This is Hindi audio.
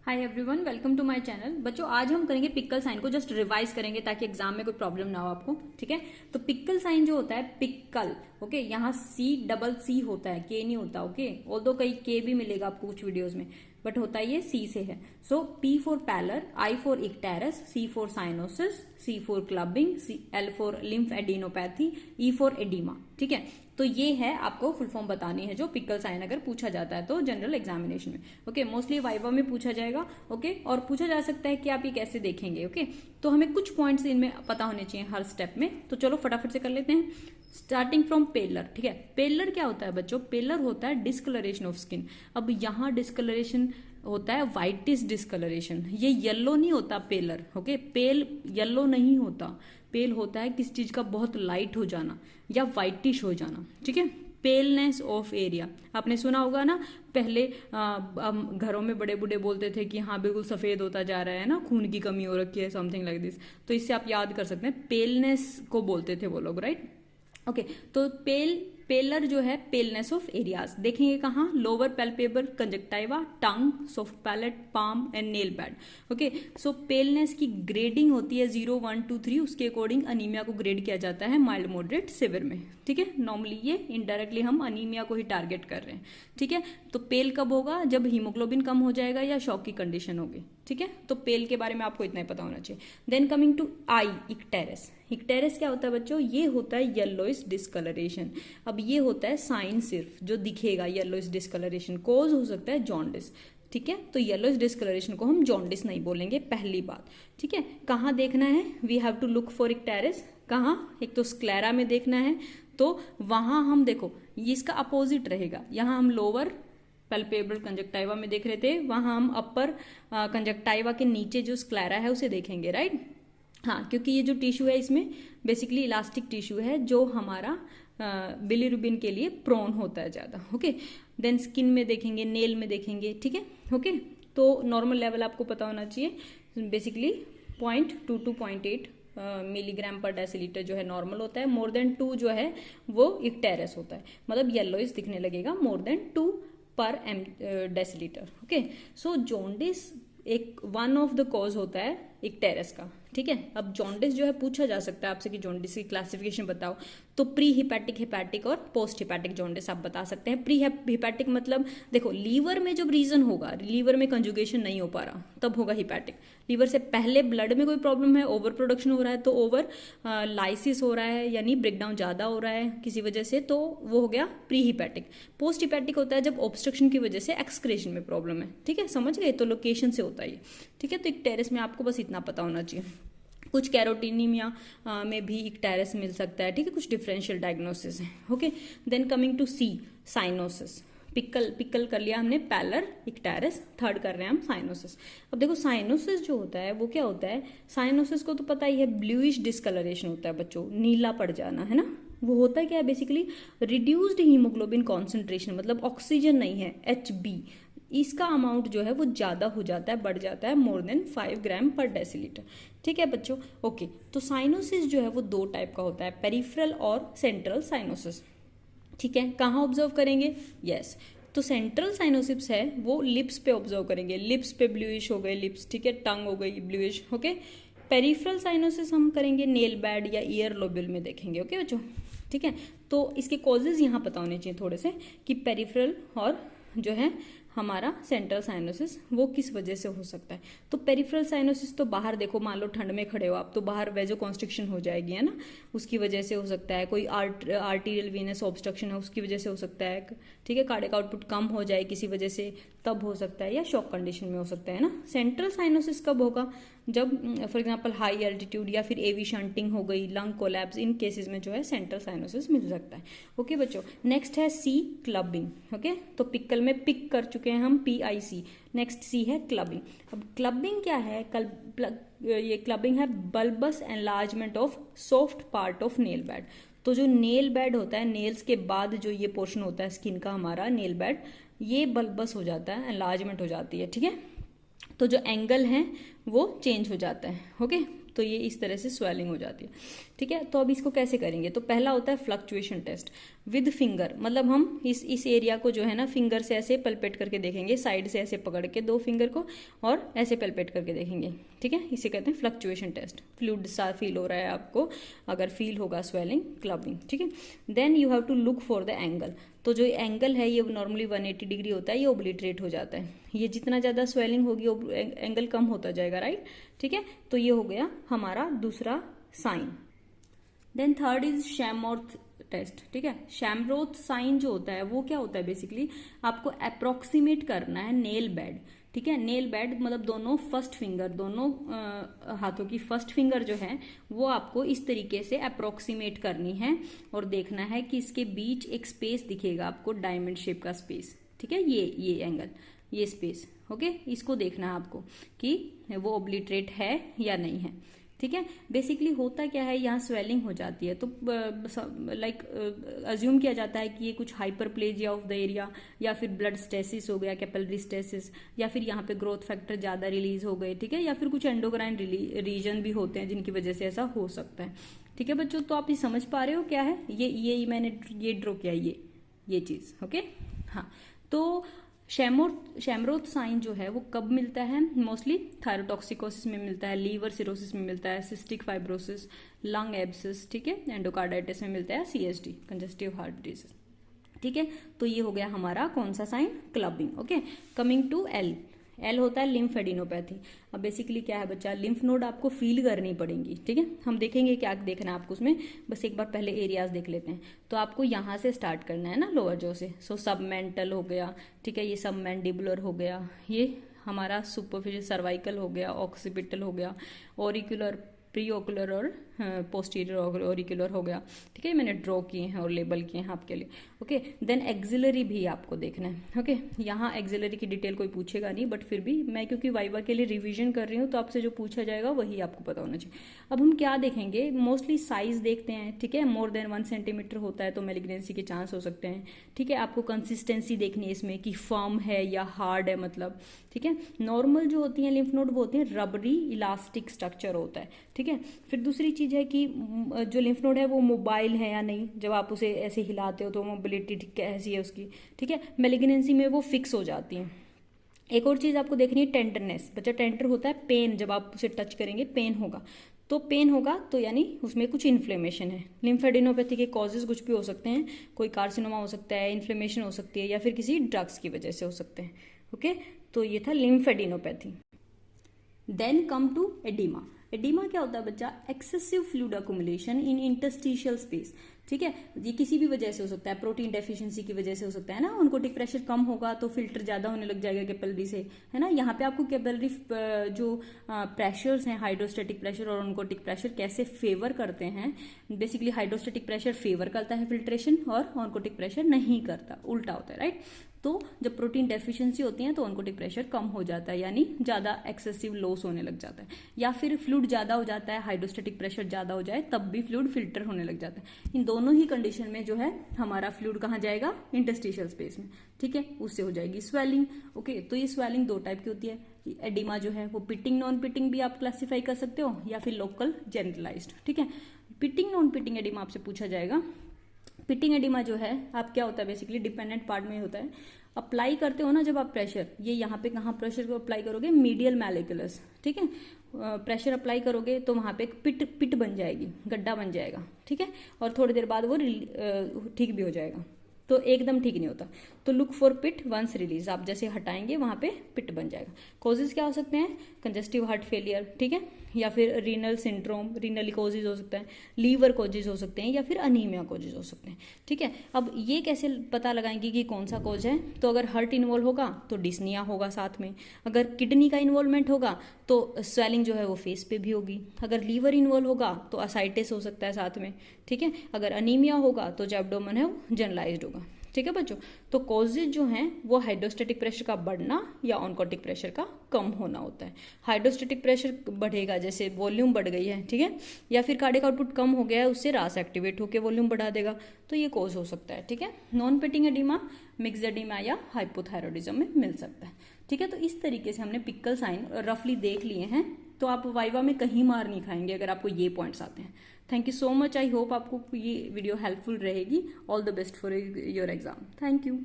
Hi everyone, welcome to my channel. बच्चों, आज हम करेंगे पिक्कल साइन को, जस्ट रिवाइज करेंगे ताकि एग्जाम में कोई प्रॉब्लम ना हो आपको। ठीक है, तो पिक्कल साइन जो होता है पिक्कल, ओके, यहाँ सी डबल सी होता है, के नहीं होता। ओके, ऑल्दो कहीं के भी मिलेगा आपको कुछ वीडियोस में, बट होता ये सी से है। So P for pallor, I for icterus, C for cyanosis, C for clubbing, L for lymph adenopathy, E for oedema. ठीक है, तो ये है आपको फुल फॉर्म बतानी है जो पिक्कल साइन अगर पूछा जाता है तो जनरल एग्जामिनेशन में। ओके, मोस्टली वाइवा में पूछा जाएगा। ओके, और पूछा जा सकता है कि आप ये कैसे देखेंगे। ओके, तो हमें कुछ पॉइंट्स इनमें पता होने चाहिए हर स्टेप में, तो चलो फटाफट से कर लेते हैं। Starting from pallor. ठीक है, पेलर क्या होता है बच्चों? पेलर होता है डिस्कलरेशन ऑफ स्किन। अब यहाँ डिस्कलरेशन होता है व्हाइटिश डिस्कलरेशन, ये येलो नहीं होता पेलर। ओके, पेल येलो नहीं होता, पेल होता है किसी चीज का बहुत लाइट हो जाना या व्हाइटिश हो जाना। ठीक है, पेलनेस ऑफ एरिया आपने सुना होगा ना, पहले घरों में बड़े बूढ़े बोलते थे कि हाँ बिल्कुल सफेद होता जा रहा है ना, खून की कमी हो रखी है, समथिंग लाइक दिस। तो इससे आप याद कर सकते हैं, पेलनेस को बोलते थे वो लोग, राइट। ओके, तो पेलर जो है पेलनेस ऑफ एरियाज देखेंगे कहाँ? Lower palpable, conjunctiva, tongue, soft palate, palm and nail pad. Okay, so paleness की ग्रेडिंग होती है 0, 1, 2, 3, उसके अकॉर्डिंग अनीमिया को ग्रेड किया जाता है माइल्ड, मॉडरेट, सिवियर में। ठीक है, नॉर्मली ये इनडायरेक्टली हम अनीमिया को ही टारगेट कर रहे हैं। ठीक है, तो पेल कब होगा? जब हीमोग्लोबिन कम हो जाएगा या शॉक की कंडीशन होगी। ठीक है, तो पेल के बारे में आपको इतना ही पता होना चाहिए। Then coming to I, icterus. Icterus क्या होता है बच्चों? ये होता है येलोइश डिस्कलरेशन। अब ये होता है साइन सिर्फ जो दिखेगा, येलोइश डिस्कलरेशन। कोज हो सकता है जॉन्डिस। ठीक है, तो येलोइश डिस्कलरेशन को हम जॉन्डिस नहीं बोलेंगे, पहली बात। ठीक है, कहाँ देखना है? We have to look for icterus. कहाँ? एक तो स्क्लेरा में देखना है, तो वहां हम देखो ये इसका अपोजिट रहेगा। यहाँ हम लोअर पैल्पेबल कंजक्टाइवा में देख रहे थे, वहां हम अपर कंजक्टाइवा के नीचे जो स्क्लेरा है उसे देखेंगे, राइट। हाँ, क्योंकि ये जो टिश्यू है इसमें बेसिकली इलास्टिक टिश्यू है जो हमारा बिलीरुबिन के लिए प्रोन होता है ज्यादा। ओके, देन स्किन में देखेंगे, नेल में देखेंगे। ठीक है, ओके, तो नॉर्मल लेवल आपको पता होना चाहिए, बेसिकली 0.2 to 0.8 मिलीग्राम पर डेसीलीटर जो है नॉर्मल होता है। मोर देन 2 जो है वो इक्टेरस होता है, मतलब येलोइश दिखने लगेगा मोर देन 2 पर डेसीलीटर। ओके, सो जॉन्डिस एक वन ऑफ द कॉज होता है इक्टेरस का। ठीक है, अब जॉन्डिस जो है पूछा जा सकता है आपसे कि जॉन्डिस की क्लासिफिकेशन बताओ, तो प्री हिपैटिक, हिपैटिक और पोस्ट हिपैटिक जॉन्डिस आप बता सकते हैं। प्री हिपैटिक मतलब देखो, लीवर में जब रीजन होगा, लीवर में कंजुगेशन नहीं हो पा रहा, तब होगा हिपैटिक। लीवर से पहले ब्लड में कोई प्रॉब्लम है, ओवर प्रोडक्शन हो रहा है, तो ओवर लाइसिस हो रहा है, यानी ब्रेकडाउन ज्यादा हो रहा है किसी वजह से, तो वो हो गया प्री हिपैटिक। पोस्ट हिपैटिक होता है जब ऑब्स्ट्रक्शन की वजह से एक्सक्रेशन में प्रॉब्लम है। ठीक है, समझ गए? तो लोकेशन से होता है। ठीक है, तो इक्टेरस में आपको बस इतना पता होना चाहिए। कुछ कैरोटीनीमिया में भी इक्टेरस मिल सकता है। ठीक है, कुछ डिफरेंशियल डायग्नोसिस है। Okay, then coming to C, cyanosis. PICCLE कर लिया हमने, पैलर, इक्टेरस, थर्ड कर रहे हैं हम साइनोसिस। अब देखो साइनोसिस जो होता है वो क्या होता है? साइनोसिस को तो पता ही है, ब्लूइश डिस्कलरेशन होता है बच्चों, नीला पड़ जाना, है ना। वो होता है क्या है? बेसिकली रिड्यूस्ड हीमोग्लोबिन कॉन्सेंट्रेशन, मतलब ऑक्सीजन नहीं है, HB, इसका अमाउंट जो है वो ज्यादा हो जाता है, बढ़ जाता है, मोर देन 5 ग्राम पर डेसीलीटर। ठीक है बच्चों, ओके, तो साइनोसिस जो है वो 2 टाइप का होता है, पेरिफेरल और सेंट्रल साइनोसिस। ठीक है, कहाँ ऑब्जर्व करेंगे? यस, तो सेंट्रल साइनोसिस है वो लिप्स पे ऑब्जर्व करेंगे, लिप्स पे ब्लूइश हो गए लिप्स। ठीक है, टंग हो गई ब्लूइश। ओके, पेरिफेरल साइनोसिस हम करेंगे नेल बेड या ईयर लोब्यूल में देखेंगे। ओके बच्चों, ठीक है, तो इसके कॉजेज यहाँ पता होने चाहिए थोड़े से कि पेरिफेरल और जो है हमारा सेंट्रल साइनोसिस वो किस वजह से हो सकता है। तो पेरिफेरल साइनोसिस तो बाहर देखो, मान लो ठंड में खड़े हो आप, तो बाहर वेजो कॉन्स्ट्रिक्शन हो जाएगी, है ना, उसकी वजह से हो सकता है। कोई आर्टीरियल वीनस ऑब्स्ट्रक्शन है उसकी वजह से हो सकता है। ठीक है, कार्डियक आउटपुट कम हो जाए किसी वजह से, तब हो सकता है, या शॉक कंडीशन में हो सकता है ना। सेंट्रल साइनोसिस कब होगा? जब फॉर एग्जांपल हाई एल्टीट्यूड या फिर एवी शंटिंग हो गई, लंग कोलैप्स, इन केसेस में जो है सेंट्रल साइनोसिस मिल सकता है। ओके बच्चों, नेक्स्ट है सी, क्लबिंग। ओके, तो पिक्कल में पिक कर चुके हैं हम, PIC। नेक्स्ट सी है क्लबिंग। अब क्लबिंग क्या है? ये क्लबिंग है bulbous enlargement of soft part of nail bed. तो जो नेल बेड होता है, नेल्स के बाद जो ये पोर्शन होता है स्किन का हमारा नेल बेड, ये बल्बस हो जाता है, एनलार्जमेंट हो जाती है। ठीक है, तो जो एंगल है वो चेंज हो जाता है। ओके, तो ये इस तरह से स्वेलिंग हो जाती है, ठीक है। तो अब इसको कैसे करेंगे, तो पहला होता है फ्लक्चुएशन टेस्ट विद फिंगर, मतलब हम इस एरिया को जो है ना फिंगर से ऐसे पल्पेट करके देखेंगे, साइड से ऐसे पकड़ के दो फिंगर को और ऐसे पल्पेट करके देखेंगे, ठीक है। इसे कहते हैं फ्लक्चुएशन टेस्ट। फ्लूइड सा फील हो रहा है आपको, अगर फील होगा स्वेलिंग, क्लबिंग, ठीक है। Then you have to look for the angle, तो जो एंगल है ये नॉर्मली 180 डिग्री होता है, ये ओब्लिटरेट हो जाता है। ये जितना ज़्यादा स्वेलिंग होगी एंगल कम होता जाएगा, राइट, ठीक है। तो ये हो गया हमारा दूसरा sign. Then third is Schamroth test, ठीक है। शैमरोथ साइन जो होता है वो क्या होता है, बेसिकली आपको अप्रोक्सीमेट करना है नेल बेड, ठीक है। नेल बेड मतलब दोनों फर्स्ट फिंगर, दोनों हाथों की फर्स्ट फिंगर जो है वो आपको इस तरीके से अप्रोक्सीमेट करनी है और देखना है कि इसके बीच एक स्पेस दिखेगा आपको, डायमंड शेप का स्पेस, ठीक है। ये एंगल, ये स्पेस, ओके, इसको देखना है आपको कि वो ओब्लिटरेट है या नहीं है, ठीक है। बेसिकली होता क्या है, यहाँ स्वेलिंग हो जाती है तो लाइक अज्यूम किया जाता है कि ये कुछ हाइपरप्लेजिया ऑफ द एरिया, या फिर ब्लड स्टेसिस हो गया, कैपिलरी स्टेसिस, या फिर यहाँ पे ग्रोथ फैक्टर ज्यादा रिलीज हो गए, ठीक है, या फिर कुछ एंडोक्राइन रीजन भी होते हैं जिनकी वजह से ऐसा हो सकता है, ठीक है बच्चों। तो आप ये समझ पा रहे हो क्या है, ये मैंने ये ड्रॉ किया, ये चीज, ओके। हाँ, तो शैमरोथ साइन जो है वो कब मिलता है, मोस्टली थायरोटॉक्सिकोसिस में मिलता है, लीवर सिरोसिस में मिलता है, सिस्टिक फाइब्रोसिस, लंग एब्सिस, ठीक है, एंडोकार्डाइटिस में मिलता है, सीएसडी, कंजेस्टिव हार्ट डिजीज, ठीक है। तो ये हो गया हमारा कौन सा sign, clubbing, okay. Coming to L होता है लिम्फेडिनोपैथी। अब बेसिकली क्या है बच्चा, लिम्फ नोड आपको फील करनी पड़ेंगी, ठीक है। हम देखेंगे क्या देखना है आपको उसमें, बस एक बार पहले एरियाज देख लेते हैं। तो आपको यहाँ से स्टार्ट करना है ना, लोअर जो से, सो सबमेंटल हो गया, ठीक है, ये सबमेंडिबुलर हो गया, ये हमारा सुपरफिशियल सर्वाइकल हो गया, ऑक्सीपिटल हो गया, ऑरिकुलर, प्री ओकुलर और पोस्टीरियर ऑरिकुलर हो गया, ठीक है। मैंने ड्रॉ किए हैं और लेबल किए हैं आपके लिए, ओके। देन एक्सिलरी भी आपको देखना है, ओके। यहाँ एक्सिलरी की डिटेल कोई पूछेगा नहीं, बट फिर भी मैं क्योंकि वाइवा के लिए रिवीजन कर रही हूँ तो आपसे जो पूछा जाएगा वही आपको पता होना चाहिए। अब हम क्या देखेंगे, मोस्टली साइज देखते हैं, ठीक है। मोर देन 1 सेंटीमीटर होता है तो मेलिग्नेंसी के चांस हो सकते हैं, ठीक है। आपको कंसिस्टेंसी देखनी है इसमें कि फर्म है या हार्ड है, मतलब, ठीक है। नॉर्मल जो होती है लिम्फ नोड वो होती है रबरी इलास्टिक स्ट्रक्चर होता है, ठीक है। फिर दूसरी चीज है कि जो लिम्फ नोड है वो मोबाइल है या नहीं, जब आप उसे ऐसे हिलाते हो तो मोबिलिटी कैसी है उसकी, ठीक है। मेलिग्नेंसी में वो फिक्स हो जाती है। एक और चीज आपको देखनी है टेंडरनेस, बच्चा टेंडर होता है, पेन, जब आप उसे टच करेंगे पेन होगा, तो पेन होगा तो यानी उसमें कुछ इन्फ्लेमेशन है। लिम्फेडिनोपैथी के कॉजेज कुछ भी हो सकते हैं, कोई कार्सिनोमा हो सकता है, इन्फ्लेमेशन हो सकती है, या फिर किसी ड्रग्स की वजह से हो सकते हैं, ओके। तो ये था lymphadenopathy. Then come to edema. Edema क्या होता है बच्चा, excessive fluid accumulation in interstitial space, ठीक है। ये किसी भी वजह से हो सकता है, प्रोटीन डेफिशिएंसी की वजह से हो सकता है ना, ऑनकोटिक प्रेशर कम होगा तो फिल्टर ज्यादा होने लग जाएगा कैपिलरी से, है ना। यहाँ पे आपको कैपिलरी जो प्रेशर्स हैं, हाइड्रोस्टेटिक प्रेशर और ऑनकोटिक प्रेशर कैसे फेवर करते हैं। बेसिकली हाइड्रोस्टेटिक प्रेशर फेवर करता है फिल्ट्रेशन और ऑनकोटिक प्रेशर नहीं करता, उल्टा होता है, राइट। तो जब प्रोटीन डेफिशिएंसी होती है तो ऑनकोटिक प्रेशर कम हो जाता है, यानी ज्यादा एक्सेसिव लॉस होने लग जाता है, या फिर फ्लूइड ज्यादा हो जाता है, हाइड्रोस्टेटिक प्रेशर ज्यादा हो जाए तब भी फ्लूइड फिल्टर होने लग जाता है। इन दोनों ही कंडीशन में जो है हमारा फ्लूइड कहाँ जाएगा, इंटरस्टिशियल स्पेस में, ठीक है। उससे हो जाएगी स्वेलिंग, ओके। तो ये स्वेलिंग दो टाइप की होती है। एडिमा जो है वो पिटिंग नॉन पिटिंग भी आप क्लासीफाई कर सकते हो, या फिर लोकल जनरलाइज्ड, ठीक है। पिटिंग नॉन पिटिंग एडिमा आपसे पूछा जाएगा। पिटिंग एडिमा जो है आप क्या होता है, बेसिकली डिपेंडेंट पार्ट में होता है। अप्लाई करते हो ना जब आप प्रेशर, ये यहाँ पे कहाँ प्रेशर को अप्लाई करोगे, मीडियल मैलिकुलस, ठीक है। प्रेशर अप्लाई करोगे तो वहां पे एक पिट बन जाएगी, गड्ढा बन जाएगा, ठीक है। और थोड़ी देर बाद वो ठीक भी हो जाएगा, तो एकदम ठीक नहीं होता। तो look for pit once release, आप जैसे हटाएंगे वहां पे पिट बन जाएगा। कॉजेज क्या हो सकते हैं, कंजेस्टिव हार्ट फेलियर, ठीक है, या फिर रीनल सिंड्रोम, रीनल कॉजेज हो सकता है, लीवर कॉजेज हो सकते हैं, या फिर अनीमिया कॉजेज हो सकते हैं, ठीक है। अब ये कैसे पता लगाएंगे कि कौन सा कॉज है, तो अगर हार्ट इन्वॉल्व होगा तो डिस्निया होगा साथ में, अगर किडनी का इन्वॉल्वमेंट होगा तो स्वेलिंग जो है वो फेस पे भी होगी, अगर लीवर इन्वॉल्व होगा तो असाइटिस हो सकता है साथ में, ठीक है। अगर अनीमिया होगा तो जो एब्डोमेन है वो जनरलाइज्ड होगा, ठीक है बच्चों। तो कॉजेज जो हैं वो हाइड्रोस्टेटिक प्रेशर का बढ़ना या ऑनकोटिक प्रेशर का कम होना होता है। हाइड्रोस्टेटिक प्रेशर बढ़ेगा, जैसे वॉल्यूम बढ़ गई है, ठीक है, या फिर कार्डियक आउटपुट कम हो गया है, उससे रास एक्टिवेट होकर वॉल्यूम बढ़ा देगा, तो ये कॉज हो सकता है, ठीक है। Non pitting oedema mixed oedema या हाइपोथायरॉयडिज्म में मिल सकता है, ठीक है। तो इस तरीके से हमने पिक्कल साइन रफली देख लिए हैं। तो आप वाइवा में कहीं मार नहीं खाएंगे अगर आपको ये पॉइंट्स आते हैं। Thank you so much. I hope आपको ये वीडियो हेल्पफुल रहेगी। All the best for your exam. Thank you.